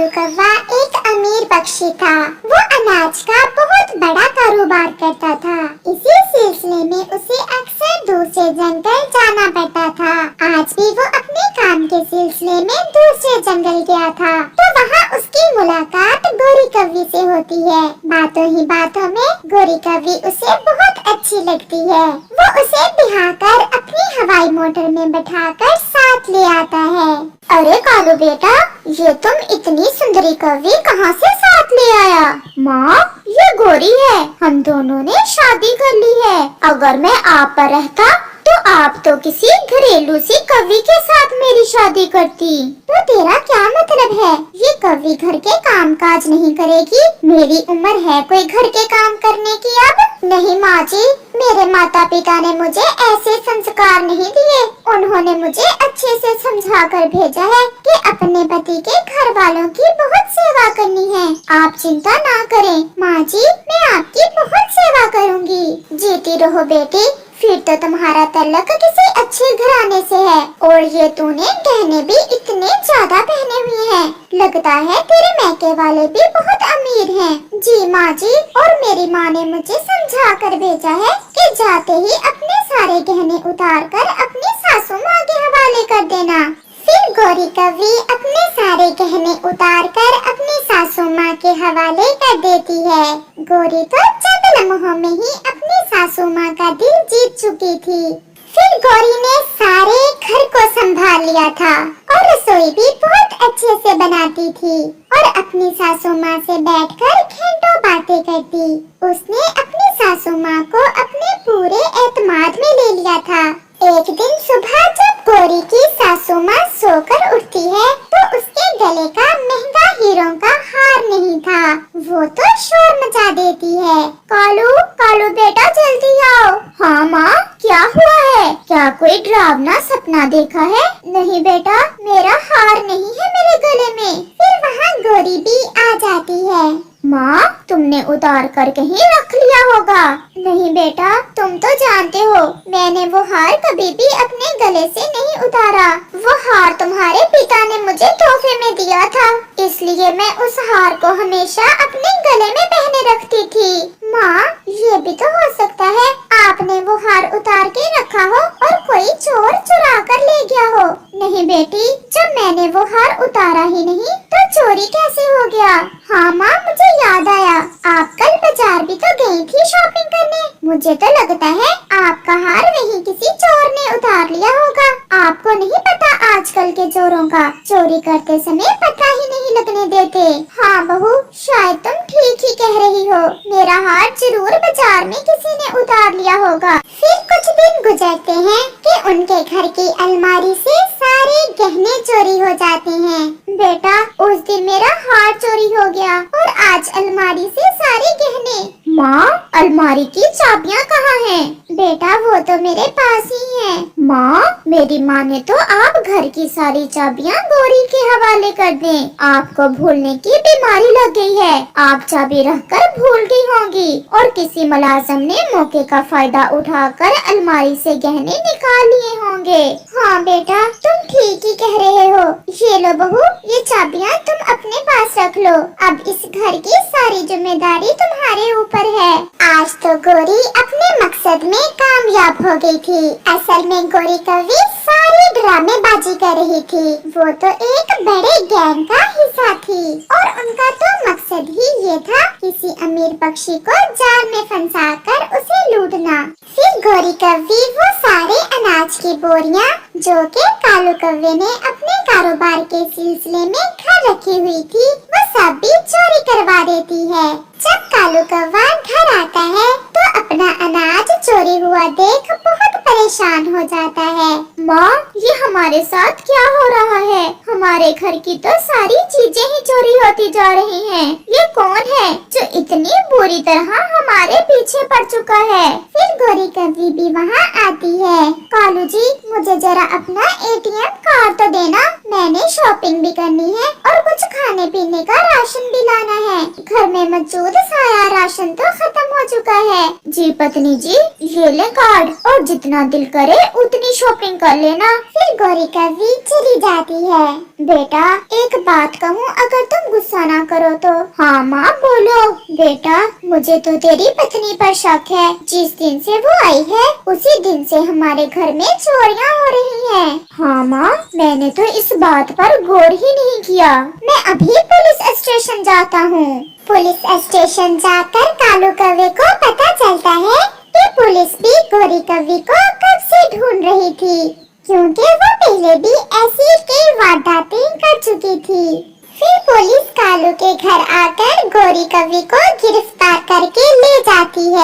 कालू कौवा एक अमीर पक्षी था। वो अनाज का बहुत बड़ा कारोबार करता था। इसी सिलसिले में उसे अक्सर दूसरे जंगल जाना पड़ता था। आज भी वो अपने काम के सिलसिले में दूसरे जंगल गया था, तो वहाँ उसकी मुलाकात गोरी कौवी से होती है। बातों ही बातों में गोरी कौवी उसे बहुत अच्छी लगती है। वो उसे बिहाकर अपनी हवाई मोटर में बैठाकर साथ ले आता है। अरे कालू बेटा, ये तुम इतनी सुंदरी कौवी कहाँ से साथ ले आया? माँ, ये गोरी है। हम दोनों ने शादी कर ली है। अगर मैं आप पर रहता तो आप तो किसी घरेलू सी कौवी के साथ मेरी शादी करती। तो तेरा क्या मतलब है? ये कौवी घर के काम काज नहीं करेगी? मेरी उम्र है कोई घर के काम करने की अब? नहीं माँ जी, मेरे माता पिता ने मुझे ऐसे संस्कार नहीं दिए। उन्होंने मुझे अच्छे से समझा कर भेजा है कि अपने पति के घर वालों की बहुत सेवा करनी है। आप चिंता ना करें माँ जी, मैं आपकी बहुत सेवा करूँगी। जीती रहो बेटी। फिर तो तुम्हारा तल्लक किसी अच्छे घराने से है। और ये तूने गहने भी इतने ज्यादा पहने हुए हैं, लगता है तेरे मैके वाले भी बहुत अमीर हैं। जी माँ जी, और मेरी माँ ने मुझे समझा कर भेजा है कि जाते ही अपने सारे गहने उतार कर अपनी सासू माँ के हवाले कर देना। फिर गोरी कौवी अपने सारे गहने उतार कर अपनी सासू माँ के हवाले कर देती है। गोरी तो चंद लम्हों में ही अपनी सासू माँ का दिल जीत चुकी थी। फिर गोरी ने सारे घर को संभाल लिया था और रसोई भी बहुत अच्छे से बनाती थी और अपनी सासू माँ से बैठकर घंटों बातें करती। उसने अपनी सासू माँ को अपने पूरे एतमाद में ले लिया था। एक दिन सुबह जब गोरी की सासू माँ सोकर उठती है तो उसके गले का महंगा हीरों का हार नहीं था। वो तो शोर मचा देती है। कालू, कालू बेटा जल्दी आओ। हाँ माँ, क्या हुआ है? क्या कोई डरावना सपना देखा है? नहीं बेटा, मेरा हार नहीं है मेरे गले में। फिर वहाँ गोरी भी आ जाती है। माँ, तुमने उतार कर कहीं रख लिया होगा। नहीं बेटा, तुम तो जानते हो मैंने वो हार कभी भी अपने गले से नहीं उतारा। वो हार तुम्हारे पिता ने मुझे तोहफे में दिया था, इसलिए मैं उस हार को हमेशा अपने गले में पहने रखती थी। माँ, ये भी तो हो सकता है आपने वो हार उतार के रखा हो और कोई चोर चुरा कर ले गया हो। नहीं बेटी, जब मैंने वो हार उतारा ही नहीं तो चोरी कैसे हो गया? हाँ माँ, मुझे याद आया, आप कल बाजार भी तो गई थी शॉपिंग करने। मुझे तो लगता है आपका हार वहीं किसी चोर ने उतार लिया होगा। आपको नहीं पता आजकल के चोरों का, चोरी करते समय पता ही नहीं लगने देते। हाँ बहू, शायद तुम ठीक ही कह रही हो। मेरा हार जरूर बाजार में किसी ने उतार लिया होगा। फिर कुछ दिन गुजरते हैं कि उनके घर की अलमारी से सारे गहने चोरी हो जाते हैं। बेटा, उस दिन मेरा हार चोरी हो गया और आज अलमारी से सारे गहने। माँ, अलमारी की चाबियाँ कहाँ हैं? बेटा, वो तो मेरे पास ही है। माँ, मेरी माँ ने तो आप घर की सारी चाबियाँ गोरी के हवाले कर दें। आपको भूलने की बीमारी लग गई है। आप चाबी रखकर भूल गई होंगी और किसी मुलाजिम ने मौके का फायदा उठाकर अलमारी से गहने निकाल लिए होंगे। हाँ बेटा, तुम ठीक ही कह रहे हो। ये लो बहू, ये चाबियाँ तुम अपने पास रख लो। अब इस घर की सारी जिम्मेदारी तुम्हारे ऊपर है। आज तो गोरी अपने मकसद में कामयाब हो गई थी। असल में गोरी कौवी सारी ड्रामेबाजी कर रही थी। वो तो एक बड़े गैंग का हिस्सा थी और उनका तो मकसद ही ये था किसी अमीर पक्षी को जाल में फंसाकर उसे लूटना। फिर गोरी कौवी वो सारे अनाज की बोरियां जो कि कालू कौवे ने अपने कारोबार के सिलसिले में घर रखी हुई थी, वो सब भी चोरी करवा देती है। जब कालू कौवा घर आता है तो अपना अनाज चोरी हुआ देख बहुत परेशान हो जाता है। माँ, ये हमारे साथ क्या हो रहा है? हमारे घर की तो सारी चीजें ही चोरी होती जा रही हैं। ये कौन है जो इतनी बुरी तरह हमारे पीछे पड़ चुका है? फिर गोरी कौवी भी वहाँ आती है। कालू जी, मुझे जरा अपना ATM कार्ड तो देना, मैंने शॉपिंग भी करनी है और कुछ खाने पीने का राशन भी लाना है। घर में मौजूद सारा राशन तो खत्म हो चुका है। जी पत्नी जी, ये ले कार्ड और जितना जितना दिल करे उतनी शॉपिंग कर लेना। फिर गौरी कव्वी चली जाती है। बेटा एक बात कहूँ, अगर तुम गुस्सा ना करो तो। हाँ माँ बोलो। बेटा मुझे तो तेरी पत्नी पर शक है। जिस दिन से वो आई है उसी दिन से हमारे घर में चोरियां हो रही हैं। हाँ माँ, मैंने तो इस बात पर गौर ही नहीं किया। मैं अभी पुलिस स्टेशन जाता हूँ। पुलिस स्टेशन जाकर कालू कव्वे को पता चलता है कि पुलिस भी गौरी कव्वी को कब से ढूंढ रही थी, क्योंकि वो पहले भी ऐसी कई वारदातें कर चुकी थी। फिर पुलिस कालू के घर आकर गौरी कव्वी को गिरफ्तार करके ले जाती है।